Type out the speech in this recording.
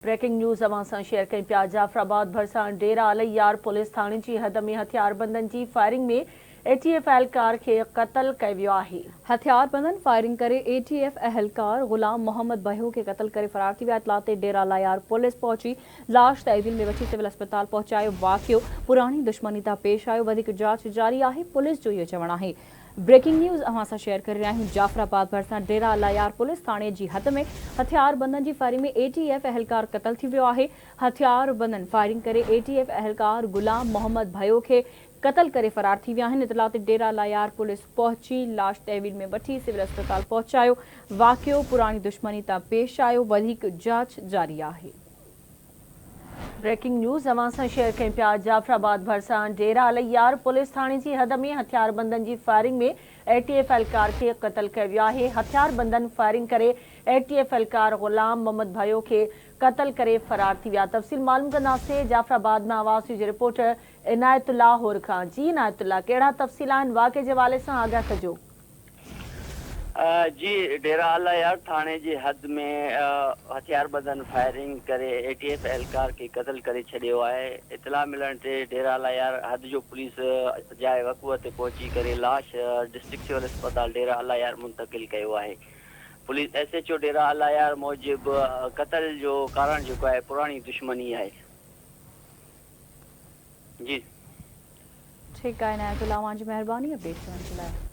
Breaking news अवां सां share कई पिया। जाफराबाद भरिसां डेरा अलैयार पुलिस थाणे जी हद में हथियारबंदनि जी फायरिंग में एटीएफ एहलकार खे क़त्ल कयो वियो आहे। हथियारबंदनि फायरिंग करे एटीएफ एहलकार गुलाम मोहम्मद भयो खे क़त्ल करे फरार थी विया। इतला ते डेरा अलैयार पुलिस पहुची लाश तहवील में वठी सिविल अस्पताल पहुचायो। वाक़ियो पुरानी दुश्मनी तां पेश आयो। वधीक जांच जारी आहे। पुलिस जो इहो चवणु आहे। ब्रेकिंग न्यूज़ अवां सां शेयर करे रहिया आहियूं। जाफराबाद भरिसां डेरा अलैयार पुलिस थाणे जी हद में हथियारबंदनि जी फायरिंग में एटीएफ एहलकार क़त्ल थी वियो आहे। हथियारबंदनि फायरिंग करे एटीएफ एहलकार गुलाम मोहम्मद भयो खे क़त्ल करे फरार थी विया आहिनि। इतला ते डेरा अलैयार पुलिस पहुची लाश तहवील में वठी सिविल अस्पताल पहुचायो। वाक़ियो पुरानी दुश्मनी तां पेश आयो। वधीक जांच जारी आहे। ब्रेकिंग न्यूज़ अवां सां शेयर कई पिया। जाफराबाद भरिसां डेरा अलैयार पुलिस थाणे जी हद में हथियारबंदनि जी फायरिंग में एटीएफ एहलकार खे क़त्ल कयो वियो आहे। हथियारबंदनि फायरिंग करे एटीएफ एहलकार गुलाम मोहम्मद भयो खे क़त्ल करे फरार थी विया। तफ़सील मालूम कंदासीं। जाफराबाद में आवाज़ न्यूज़ जे रिपोर्टर इनायतुल्लाह होर खां। जी इनायतुल्लाह, कहिड़ा तफ़सील आहिनि? वाक़े जे हवाले सां आगाह कजो। जी, डेरा अलैयार थाने जी हद में हथियारबंदनि फायरिंग करे एटीएफ एहलकार के क़त्ल करे छॾियो आहे। इतला मिलण ते डेरा अलैयार हद जो पुलिस जाइ वक़ूअ ते पहुची करे लाश डिस्ट्रिक्ट सिविल अस्पताल डेरा अलैयार मुंतक़िल कयो आहे। पुलिस एसएचओ डेरा अलैयार मूजिब क़त्ल जो कारण जेको आहे पुरानी दुश्मनी आहे। जी ठीकु आहे इनायतुल्लाह, तव्हांजी महिरबानी अपडेट करण जे लाइ।